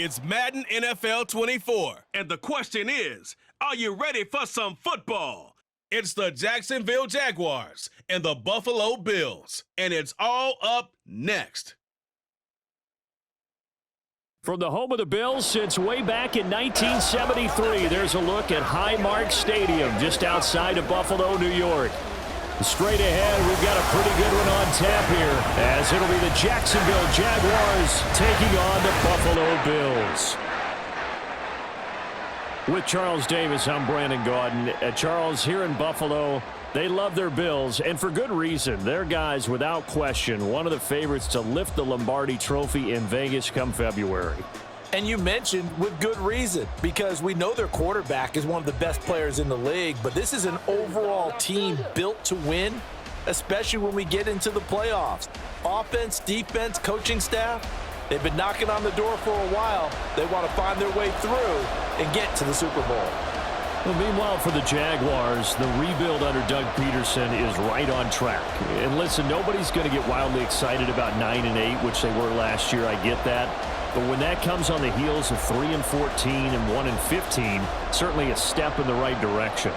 It's Madden NFL 24. And the question is, are you ready for some football? It's the Jacksonville Jaguars and the Buffalo Bills. And it's all up next. From the home of the Bills since way back in 1973, there's a look at Highmark Stadium just outside of Buffalo, New York. Straight ahead, we've got a pretty good one on tap here, as it'll be the Jacksonville Jaguars taking on the Buffalo Bills. With Charles Davis, I'm Brandon Gaudin. Charles, here in Buffalo, they love their Bills, and for good reason. They're guys, without question, one of the favorites to lift the Lombardi Trophy in Vegas come February. And you mentioned with good reason, because we know their quarterback is one of the best players in the league, but this is an overall team built to win, especially when we get into the playoffs. Offense, defense, coaching staff, they've been knocking on the door for a while. They want to find their way through and get to the Super Bowl. Well, meanwhile, for the Jaguars, the rebuild under Doug Peterson is right on track. And listen, nobody's going to get wildly excited about 9-8, which they were last year. I get that. But when that comes on the heels of 3-14 and 1-15, certainly a step in the right direction.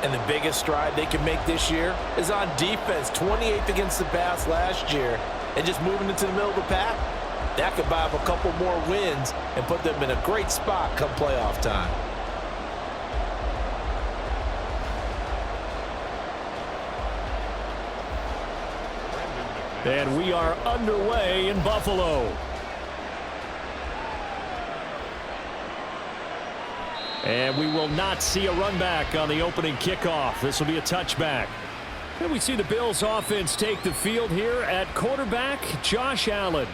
And the biggest stride they can make this year is on defense. 28th against the pass last year, and just moving into the middle of the pack. That could buy them a couple more wins and put them in a great spot come playoff time. And we are underway in Buffalo. And we will not see a run back on the opening kickoff. This will be a touchback. And we see the Bills offense take the field here at quarterback, Josh Allen.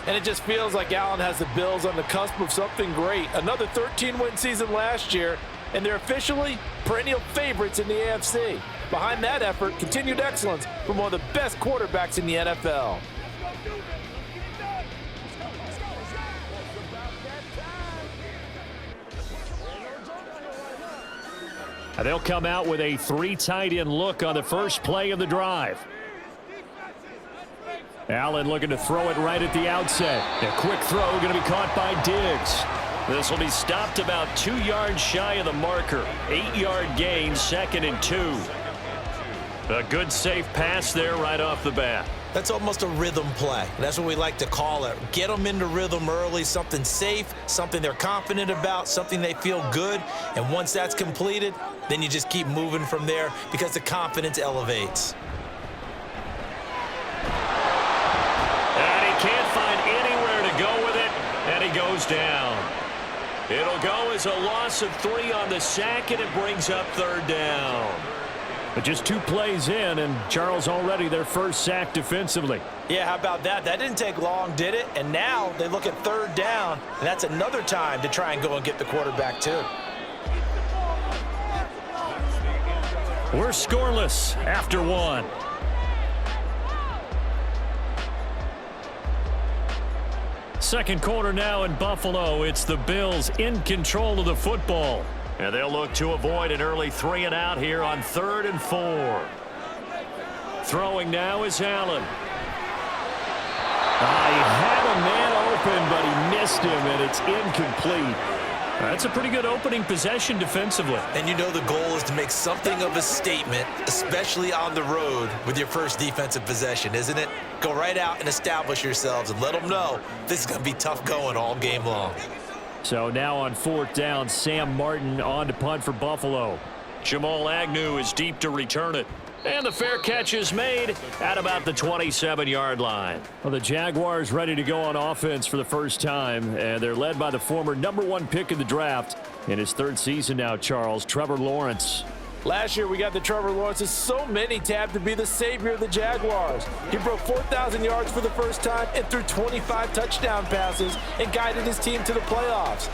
And it just feels like Allen has the Bills on the cusp of something great. Another 13-win season last year, and they're officially perennial favorites in the AFC. Behind that effort, continued excellence from one of the best quarterbacks in the NFL. They'll come out with a 3 tight end look on the first play of the drive. Allen looking to throw it right at the outset. A quick throw going to be caught by Diggs. This will be stopped about 2 yards shy of the marker. 8-yard gain, 2nd and 2. A good safe pass there right off the bat. That's almost a rhythm play. That's what we like to call it. Get them into rhythm early, something safe, something they're confident about, something they feel good. And once that's completed, then you just keep moving from there because the confidence elevates. And he can't find anywhere to go with it, and he goes down. It'll go as a loss of 3 on the sack, and it brings up 3rd down. But just 2 plays in, and Charles already their first sack defensively. Yeah, how about that? That didn't take long, did it? And now they look at 3rd down, and that's another time to try and go and get the quarterback too. We're scoreless after 1. Second quarter now in Buffalo. It's the Bills in control of the football. And they'll look to avoid an early 3 and out here on 3rd and 4. Throwing now is Allen. He had a man open, but he missed him, and it's incomplete. That's a pretty good opening possession defensively. And you know the goal is to make something of a statement, especially on the road with your first defensive possession, isn't it? Go right out and establish yourselves and let them know this is going to be tough going all game long. So now on 4th down, Sam Martin on to punt for Buffalo. Jamal Agnew is deep to return it. And the fair catch is made at about the 27-yard line. Well, the Jaguars ready to go on offense for the first time, and they're led by the former #1 pick in the draft. In his 3rd season now, Charles, Trevor Lawrence. Last year we got the Trevor Lawrences, so many tabbed to be the savior of the Jaguars. He broke 4,000 yards for the first time and threw 25 touchdown passes and guided his team to the playoffs.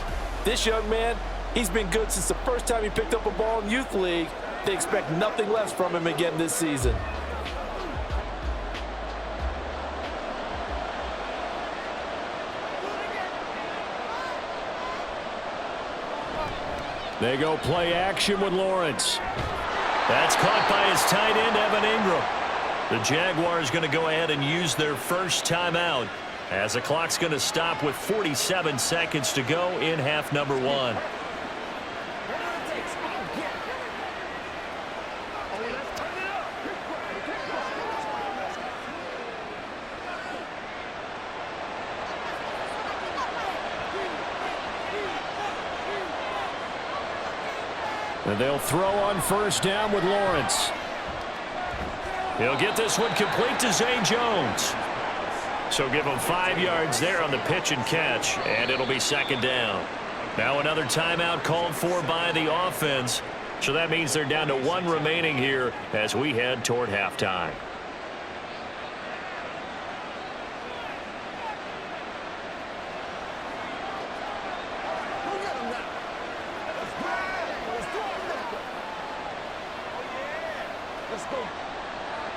This young man, he's been good since the first time he picked up a ball in Youth League. They expect nothing less from him again this season. They go play action with Lawrence. That's caught by his tight end, Evan Ingram. The Jaguars going to go ahead and use their first timeout as the clock's going to stop with 47 seconds to go in half number 1. And they'll throw on first down with Lawrence. He'll get this one complete to Zay Jones. So give him 5 yards there on the pitch and catch, and it'll be second down. Now another timeout called for by the offense. So that means they're down to 1 remaining here as we head toward halftime.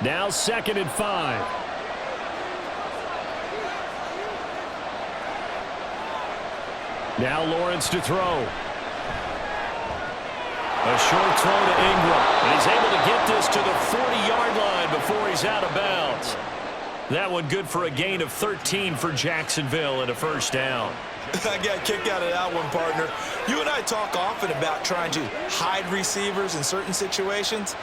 Now 2nd and 5. Now Lawrence to throw. A short throw to Ingram. And he's able to get this to the 40-yard line before he's out of bounds. That one good for a gain of 13 for Jacksonville and a first down. I got a kick out of that one, partner. You and I talk often about trying to hide receivers in certain situations,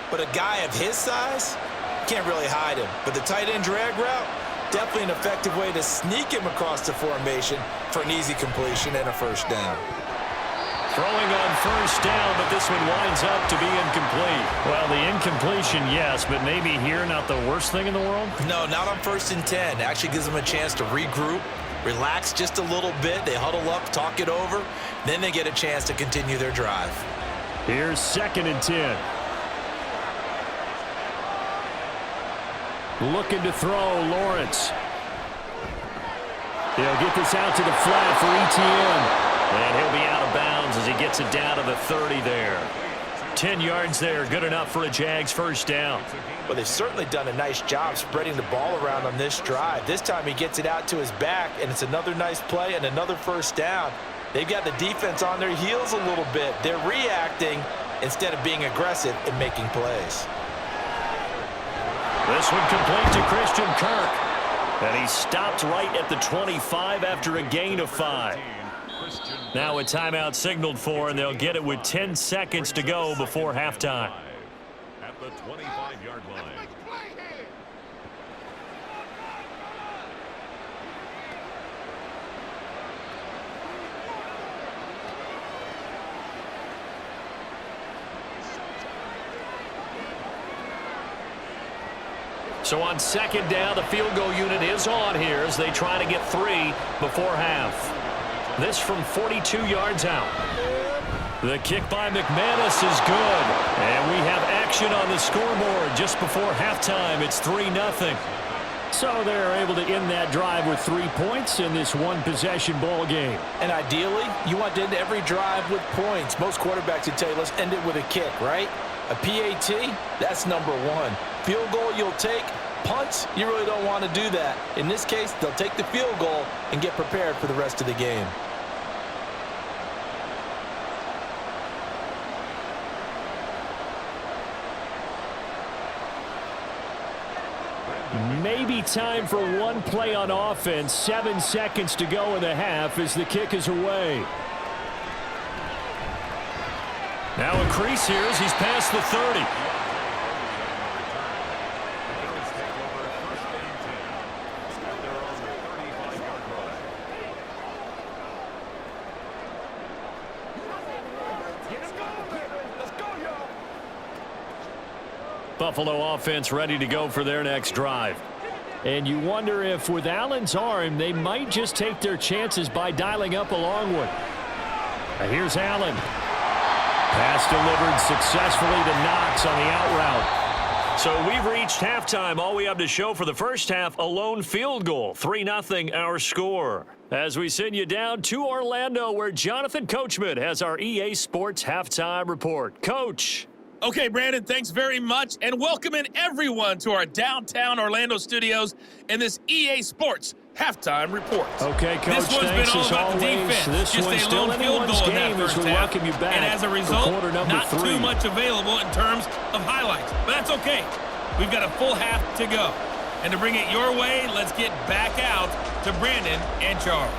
but a guy of his size can't really hide him. But the tight end drag route, definitely an effective way to sneak him across the formation for an easy completion and a first down. Throwing on first down, but this one winds up to be incomplete. Well, the incompletion, yes, but maybe here not the worst thing in the world? No, not on 1st and 10. Actually gives them a chance to regroup, relax just a little bit. They huddle up, talk it over. Then they get a chance to continue their drive. Here's 2nd and 10. Looking to throw, Lawrence. He'll get this out to the flat for ETN. And he'll be out of bounds as he gets it down to the 30 there. 10 yards there, good enough for a Jags first down. Well, they've certainly done a nice job spreading the ball around on this drive. This time he gets it out to his back, and it's another nice play and another first down. They've got the defense on their heels a little bit. They're reacting instead of being aggressive and making plays. This one complete to Christian Kirk. And he stopped right at the 25 after a gain of 5. Now a timeout signaled for, and they'll get it with 10 seconds to go before halftime. At the 25-yard line. So on second down, the field goal unit is on here as they try to get 3 before half. This from 42 yards out. The kick by McManus is good. And we have action on the scoreboard just before halftime. It's 3-0. So they're able to end that drive with 3 points in this one-possession ball game. And ideally, you want to end every drive with points. Most quarterbacks would tell you, let's end it with a kick, right? A PAT, that's number 1. Field goal you'll take. Punts, you really don't want to do that. In this case, they'll take the field goal and get prepared for the rest of the game. Maybe time for one play on offense. 7 seconds to go in the half as the kick is away. Now a crease here as he's past the 30. Buffalo offense ready to go for their next drive. And you wonder if with Allen's arm, they might just take their chances by dialing up a long one. Here's Allen. Pass delivered successfully to Knox on the out route. So we've reached halftime. All we have to show for the first half, a lone field goal. 3-0 our score. As we send you down to Orlando, where Jonathan Coachman has our EA Sports halftime report. Coach. Okay, Brandon, thanks very much, and welcoming everyone to our downtown Orlando studios in this EA Sports halftime report. Okay, Coach, this one's been all about the defense. This Just one's a still lone field goal in that first half, welcome you back and as a result, not 3. too much available in terms of highlights. But that's okay. We've got a full half to go. And to bring it your way, let's get back out to Brandon and Charles.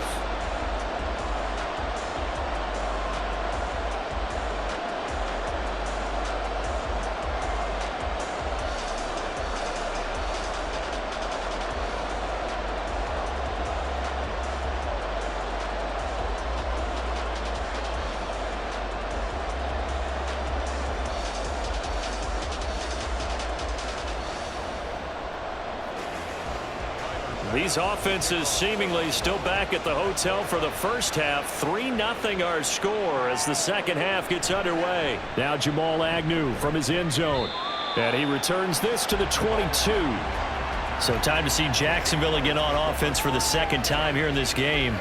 These offenses seemingly still back at the hotel for the first half. 3-0 our score as the second half gets underway. Now Jamal Agnew from his end zone. And he returns this to the 22. So time to see Jacksonville again on offense for the second time here in this game.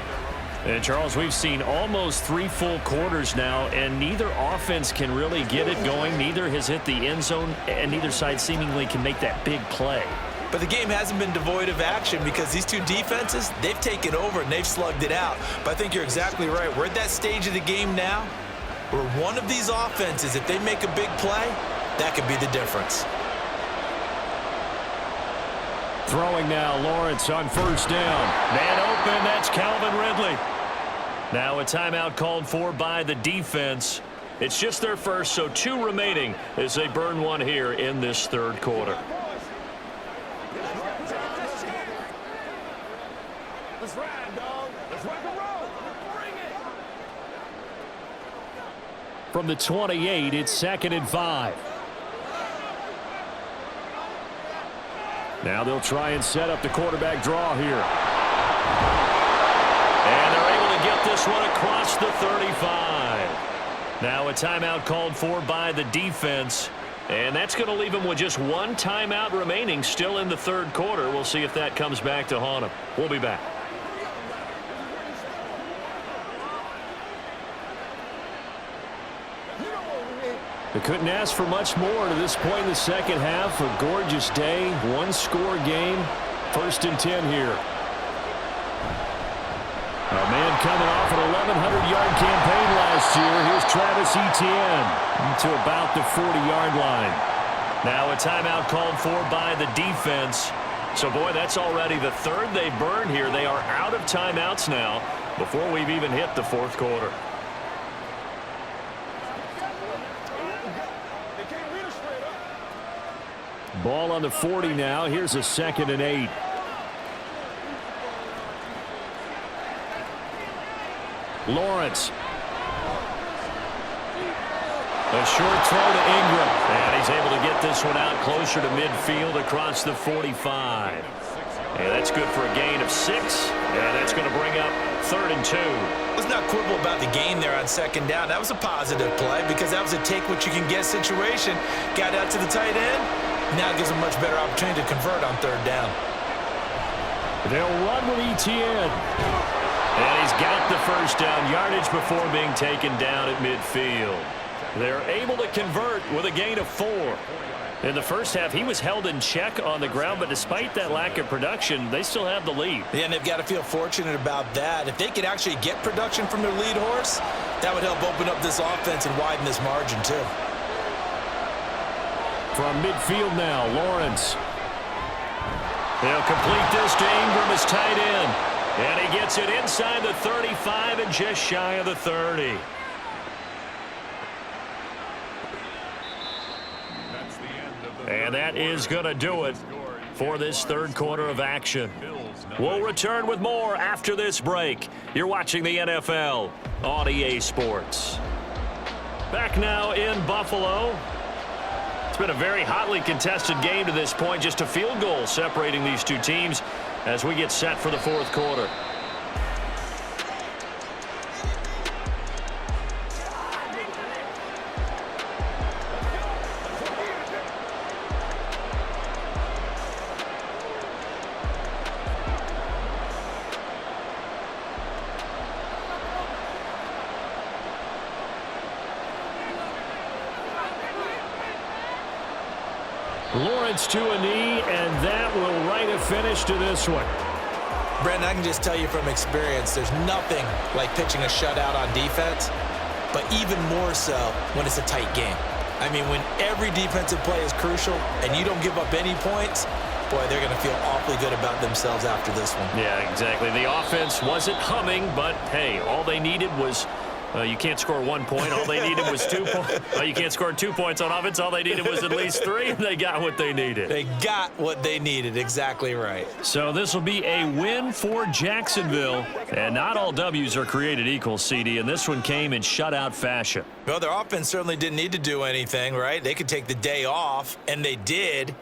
And Charles, we've seen almost 3 full quarters now, and neither offense can really get it going. Neither has hit the end zone, and neither side seemingly can make that big play. But the game hasn't been devoid of action because these two defenses, they've taken over and they've slugged it out. But I think you're exactly right. We're at that stage of the game now where one of these offenses, if they make a big play, that could be the difference. Throwing now, Lawrence on first down. Man open, that's Calvin Ridley. Now a timeout called for by the defense. It's just their first, so 2 remaining as they burn one here in this third quarter. Let's ride, dog. Let's rock and roll. Bring it. From the 28, it's 2nd and 5. Now they'll try and set up the quarterback draw here. And they're able to get this one across the 35. Now a timeout called for by the defense. And that's going to leave them with just 1 timeout remaining still in the third quarter. We'll see if that comes back to haunt them. We'll be back. They couldn't ask for much more to this point in the second half. A gorgeous day, 1-score game. 1st and 10 here. A man coming off an 1,100-yard campaign last year. Here's Travis Etienne to about the 40-yard line. Now a timeout called for by the defense. So, boy, that's already the 3rd they've burned here. They are out of timeouts now before we've even hit the 4th quarter. Ball on the 40 now. Here's a 2nd and 8. Lawrence. A short throw to Ingram. And he's able to get this one out closer to midfield across the 45. And that's good for a gain of 6. And that's going to bring up 3rd and 2. Let's not quibble about the gain there on 2nd down. That was a positive play because that was a take-what-you-can-get situation. Got out to the tight end. Now it gives them a much better opportunity to convert on 3rd down. They'll run with Etienne. And he's got the first down yardage before being taken down at midfield. They're able to convert with a gain of 4. In the first half, he was held in check on the ground, but despite that lack of production, they still have the lead. Yeah, and they've got to feel fortunate about that. If they could actually get production from their lead horse, that would help open up this offense and widen this margin too. From midfield now, Lawrence. They'll complete this to Ingram as tight end. And he gets it inside the 35 and just shy of the 30. And that is going to do it for this third quarter of action. We'll return with more after this break. You're watching the NFL on EA Sports. Back now in Buffalo. It's been a very hotly contested game to this point. Just a field goal separating these two teams as we get set for the fourth quarter. Lawrence to a knee, and that will write a finish to this one. Brandon, I can just tell you from experience, there's nothing like pitching a shutout on defense, but even more so when it's a tight game. I mean, when every defensive play is crucial and you don't give up any points, Boy, they're going to feel awfully good about themselves after this one. Yeah, exactly. The offense wasn't humming, but, hey, all they needed was you can't score 1 point. All they needed was 2 points. You can't score 2 points on offense. All they needed was at least 3, and they got what they needed. They got what they needed. Exactly right. So this will be a win for Jacksonville. And not all W's are created equal, CD, and this one came in shutout fashion. Well, their offense certainly didn't need to do anything, right? They could take the day off, and they did.